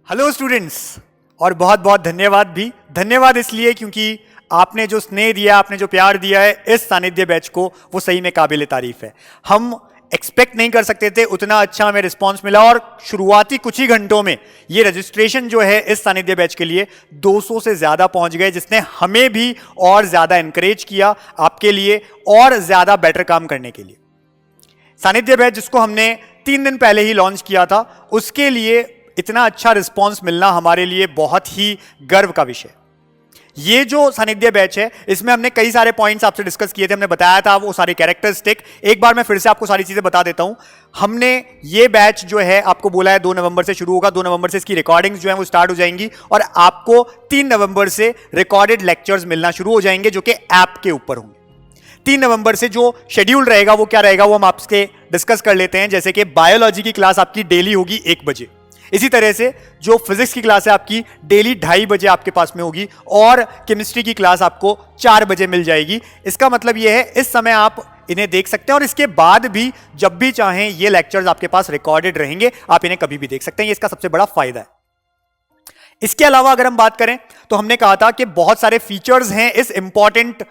Hello students, और बहुत बहुत धन्यवाद भी। धन्यवाद इसलिए क्योंकि आपने जो स्नेह दिया, आपने जो प्यार दिया है इस सानिध्य बैच को, वो सही में काबिल तारीफ है। हम एक्सपेक्ट नहीं कर सकते थे उतना अच्छा हमें रिस्पांस मिला, और शुरुआती कुछ ही घंटों में ये रजिस्ट्रेशन जो है इस सानिध्य बैच के लिए 200 से ज़्यादा पहुंच गए, जिसने हमें भी और ज़्यादा इनकरेज किया आपके लिए और ज़्यादा बेटर काम करने के लिए। सानिध्य बैच जिसको हमने 3 दिन पहले ही लॉन्च किया था, उसके लिए इतना अच्छा रिस्पांस मिलना हमारे लिए बहुत ही गर्व का विषय। ये जो सानिध्य बैच है इसमें हमने कई सारे पॉइंट्स आपसे डिस्कस किए थे, हमने बताया था वो सारे कैरेक्टरिस्टिक। एक बार मैं फिर से आपको सारी चीजें बता देता हूं। हमने ये बैच जो है आपको बोला है 2 नवंबर से शुरू होगा। 2 नवंबर से इसकी रिकॉर्डिंग्स जो है वो स्टार्ट हो जाएंगी और आपको 3 नवंबर से रिकॉर्डेड लेक्चर्स मिलना शुरू हो जाएंगे जो कि ऐप के ऊपर होंगे। 3 नवंबर से जो शेड्यूल रहेगा वो क्या रहेगा वो हम आपसे डिस्कस कर लेते हैं। जैसे कि बायोलॉजी की क्लास आपकी डेली होगी 1 बजे, इसी तरह से जो फिजिक्स की क्लास है आपकी डेली 2:30 बजे आपके पास में होगी, और केमिस्ट्री की क्लास आपको 4 बजे मिल जाएगी। इसका मतलब यह है इस समय आप इन्हें देख सकते हैं, और इसके बाद भी जब भी चाहें ये लेक्चर्स आपके पास रिकॉर्डेड रहेंगे, आप इन्हें कभी भी देख सकते हैं। ये इसका सबसे बड़ा फायदा है। इसके अलावा अगर हम बात करें तो हमने कहा था कि बहुत सारे फीचर्स हैं इस इंपॉर्टेंट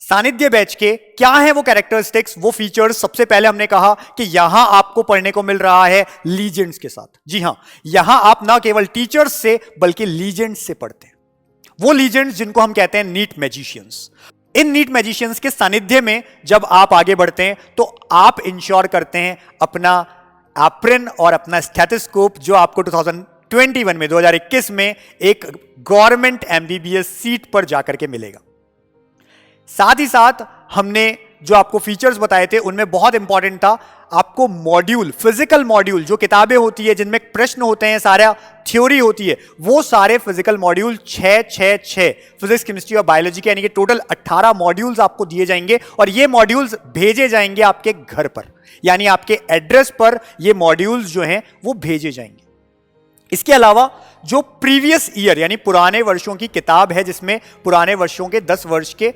सानिध्य बैच के। क्या है वो कैरेक्टरिस्टिक्स, वो फीचर्स? सबसे पहले हमने कहा कि यहां आपको पढ़ने को मिल रहा है लीजेंड्स के साथ। जी हां, यहां आप ना केवल टीचर्स से बल्कि लीजेंड्स से पढ़ते हैं। वो लीजेंड्स जिनको हम कहते हैं नीट मैजिशियंस। इन नीट मैजिशियंस के सानिध्य में जब आप आगे बढ़ते हैं तो आप इंश्योर करते हैं अपना एप्रन और अपना स्टेथोस्कोप, जो आपको 2021 में एक गवर्नमेंट एमबीबीएस सीट पर जाकर के मिलेगा। साथ ही साथ हमने जो आपको फीचर्स बताए थे उनमें बहुत इंपॉर्टेंट था आपको मॉड्यूल, फिजिकल मॉड्यूल, जो किताबें होती है जिनमें प्रश्न होते हैं, सारा थ्योरी होती है, वो सारे फिजिकल मॉड्यूल 6 फिजिक्स, केमिस्ट्री और बायोलॉजी के, यानी कि टोटल 18 मॉड्यूल्स आपको दिए जाएंगे, और ये मॉड्यूल्स भेजे जाएंगे आपके घर पर, यानी आपके एड्रेस पर ये मॉड्यूल्स जो हैं वो भेजे जाएंगे। इसके अलावा जो प्रीवियस ईयर यानी पुराने वर्षों की किताब है, जिसमें पुराने वर्षों के 10 वर्ष के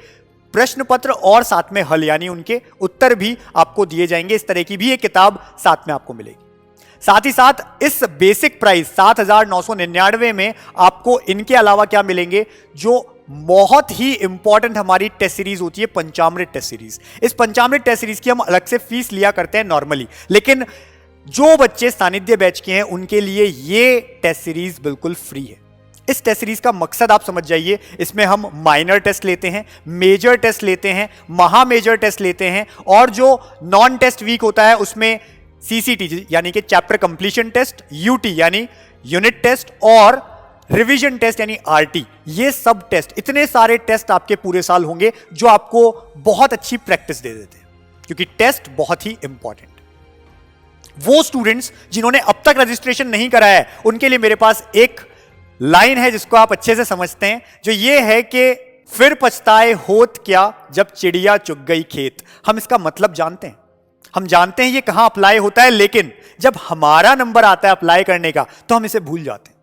प्रश्न पत्र और साथ में हल यानी उनके उत्तर भी आपको दिए जाएंगे। इस तरह की भी एक किताब साथ में आपको मिलेगी। साथ ही साथ इस बेसिक प्राइस 7,999 में आपको इनके अलावा क्या मिलेंगे, जो बहुत ही इंपॉर्टेंट हमारी टेस्ट सीरीज होती है, पंचामृत टेस्ट सीरीज। इस पंचामृत टेस्ट सीरीज की हम अलग से फीस लिया करते हैं नॉर्मली, लेकिन जो बच्चे सानिध्य बैच के हैं उनके लिए ये टेस्ट सीरीज बिल्कुल फ्री है। इस टेस्ट सीरीज का मकसद आप समझ जाइए, इसमें हम माइनर टेस्ट लेते हैं, मेजर टेस्ट लेते हैं, महा मेजर टेस्ट लेते हैं, और जो नॉन टेस्ट वीक होता है उसमें सीसीटी यानी कि चैप्टर कंप्लीशन टेस्ट, यूटी यानी यूनिट टेस्ट, और रिवीजन टेस्ट यानी आरटी, ये सब टेस्ट, इतने सारे टेस्ट आपके पूरे साल होंगे जो आपको बहुत अच्छी प्रैक्टिस दे देते हैं, क्योंकि टेस्ट बहुत ही इंपॉर्टेंट। वो स्टूडेंट्स जिन्होंने अब तक रजिस्ट्रेशन नहीं कराया है उनके लिए मेरे पास एक लाइन है जिसको आप अच्छे से समझते हैं, जो ये है कि फिर पछताए होत क्या जब चिड़िया चुग गई खेत। हम इसका मतलब जानते हैं, हम जानते हैं ये कहां अप्लाई होता है, लेकिन जब हमारा नंबर आता है अप्लाई करने का तो हम इसे भूल जाते हैं।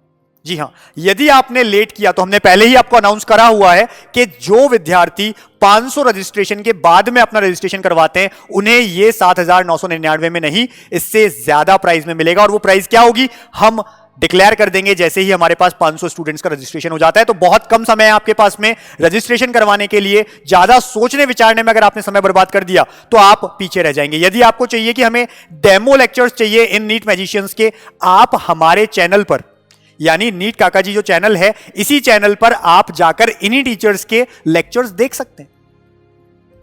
जी हां, यदि आपने लेट किया तो हमने पहले ही आपको अनाउंस करा हुआ है कि जो विद्यार्थी 500 रजिस्ट्रेशन के बाद में अपना रजिस्ट्रेशन करवाते हैं उन्हें ये 7,999 में नहीं, इससे ज्यादा प्राइस में मिलेगा। और वो प्राइस क्या होगी हम डिक्लेयर कर देंगे जैसे ही हमारे पास 500 स्टूडेंट्स का रजिस्ट्रेशन हो जाता है। तो बहुत कम समय है आपके पास में रजिस्ट्रेशन करवाने के लिए। ज्यादा सोचने विचारने में अगर आपने समय बर्बाद कर दिया तो आप पीछे रह जाएंगे। यदि आपको चाहिए कि हमें डेमो लेक्चर्स चाहिए इन नीट मैजिशियंस के, आप हमारे चैनल पर, यानी नीट काका जी जो चैनल है, इसी चैनल पर आप जाकर इन्हीं टीचर्स के लेक्चर्स देख सकते हैं।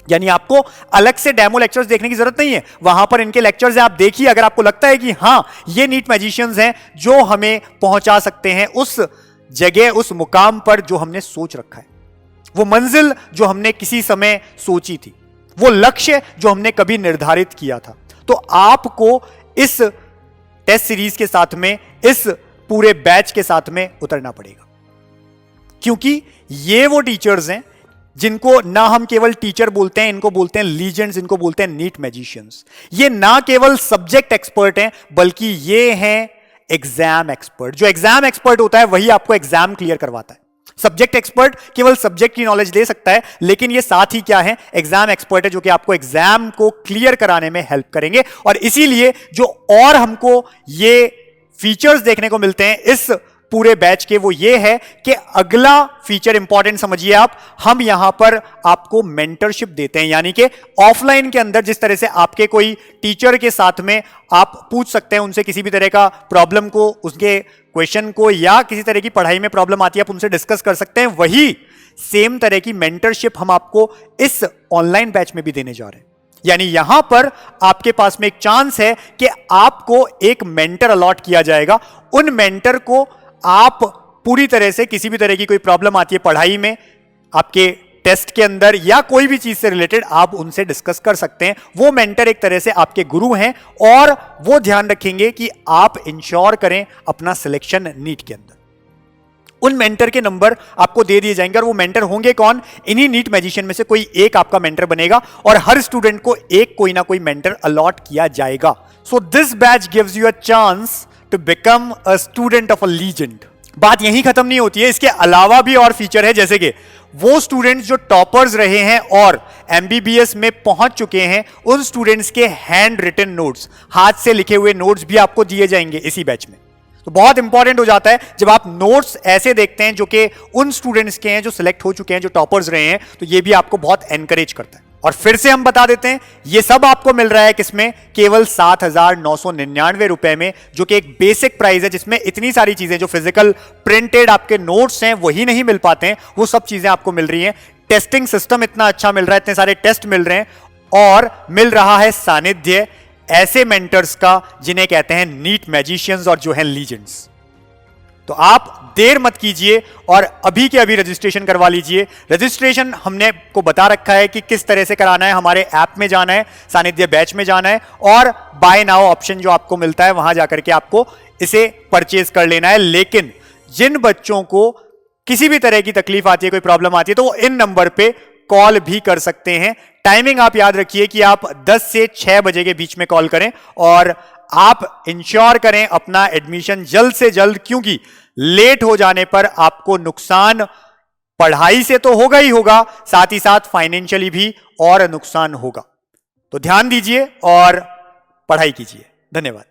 यानी आपको अलग से डेमो लेक्चर्स देखने की जरूरत नहीं है, वहां पर इनके लेक्चर्स हैं, आप देखिए। अगर आपको लगता है कि हां ये नीट मैजिशियंस हैं जो हमें पहुंचा सकते हैं उस जगह, उस मुकाम पर जो हमने सोच रखा है, वो मंजिल जो हमने किसी समय सोची थी, वो लक्ष्य जो हमने कभी निर्धारित किया था, तो आपको इस टेस्ट सीरीज के साथ में, इस पूरे बैच के साथ में उतरना पड़ेगा। क्योंकि ये वो टीचर्स हैं जिनको ना हम केवल टीचर बोलते हैं, इनको बोलते हैं लीजेंड्स, इनको बोलते हैं नीट मैजिशियंस। ये ना केवल सब्जेक्ट एक्सपर्ट हैं बल्कि ये हैं एग्जाम एक्सपर्ट। जो एग्जाम एक्सपर्ट होता है वही आपको एग्जाम क्लियर करवाता है। सब्जेक्ट एक्सपर्ट केवल सब्जेक्ट की नॉलेज दे सकता है, लेकिन ये साथ ही क्या है, एग्जाम एक्सपर्ट है, जो कि आपको एग्जाम को क्लियर कराने में हेल्प करेंगे। और इसीलिए जो और हमको ये फीचर्स देखने को मिलते हैं इस पूरे बैच के वो ये है कि अगला फीचर इंपॉर्टेंट समझिए आप, हम यहां पर आपको मेंटरशिप देते हैं, यानी कि ऑफलाइन के अंदर जिस तरह से आपके कोई टीचर के साथ में आप पूछ सकते हैं उनसे किसी भी तरह का प्रॉब्लम को, उसके क्वेश्चन को, या किसी तरह की पढ़ाई में प्रॉब्लम आती है आप उनसे डिस्कस कर सकते हैं, वही सेम तरह की मेंटरशिप हम आपको इस ऑनलाइन बैच में भी देने जा रहे हैं। यानी यहां पर आपके पास में एक चांस है कि आपको एक मेंटर अलॉट किया जाएगा। उन मेंटर को आप पूरी तरह से किसी भी तरह की कोई प्रॉब्लम आती है पढ़ाई में, आपके टेस्ट के अंदर, या कोई भी चीज से रिलेटेड आप उनसे डिस्कस कर सकते हैं। वो मेंटर एक तरह से आपके गुरु हैं और वो ध्यान रखेंगे कि आप इंश्योर करें अपना सिलेक्शन नीट के अंदर। उन मेंटर के नंबर आपको दे दिए जाएंगे और वो मेंटर होंगे कौन? इन्हीं नीट मैजिशियन में से कोई एक आपका मेंटर बनेगा और हर स्टूडेंट को एक कोई ना कोई मेंटर अलॉट किया जाएगा। So this batch gives you a chance to become a student of a legend. बात यहीं खत्म नहीं होती है, इसके अलावा भी और फीचर है, जैसे कि वो स्टूडेंट्स जो टॉपर्स रहे हैं और एमबीबीएस में पहुंच चुके हैं, उन स्टूडेंट्स के हैंड रिटन नोट्स, हाथ से लिखे हुए नोट्स भी आपको दिए जाएंगे इसी बैच में। तो बहुत इंपॉर्टेंट हो जाता है जब आप नोट्स ऐसे देखते हैं जो कि उन स्टूडेंट्स के हैं जो सिलेक्ट हो चुके हैं, जो टॉपर्स रहे हैं, तो ये भी आपको बहुत एनकरेज करता है। और फिर से हम बता देते हैं, ये सब आपको मिल रहा है किसमें? केवल 7,999 रुपए में, जो कि एक बेसिक प्राइस है, जिसमें इतनी सारी चीजें जो फिजिकल प्रिंटेड आपके नोट्स हैं वही नहीं मिल पाते हैं, वो सब चीजें आपको मिल रही हैं। टेस्टिंग सिस्टम इतना अच्छा मिल रहा है, इतने सारे टेस्ट मिल रहे हैं, और मिल रहा है सानिध्य ऐसे मेंटर्स का जिन्हें कहते हैं नीट मैजिशियंस और जो हैं लीजेंड्स। तो आप देर मत कीजिए और अभी के अभी रजिस्ट्रेशन करवा लीजिए। रजिस्ट्रेशन हमने को बता रखा है कि किस तरह से कराना है, हमारे ऐप में जाना है, सानिध्य बैच में जाना है, और बाय नाउ ऑप्शन जो आपको मिलता है वहां जाकर के आपको इसे परचेज कर लेना है। लेकिन जिन बच्चों को किसी भी तरह की तकलीफ आती है, कोई प्रॉब्लम आती है, तो वो इन नंबर पे कॉल भी कर सकते हैं। टाइमिंग आप याद रखिए कि आप 10 से 6 बजे के बीच में कॉल करें और आप इंश्योर करें अपना एडमिशन जल्द से जल्द, क्योंकि लेट हो जाने पर आपको नुकसान पढ़ाई से तो होगा ही होगा, साथ ही साथ फाइनेंशियली भी और नुकसान होगा। तो ध्यान दीजिए और पढ़ाई कीजिए। धन्यवाद।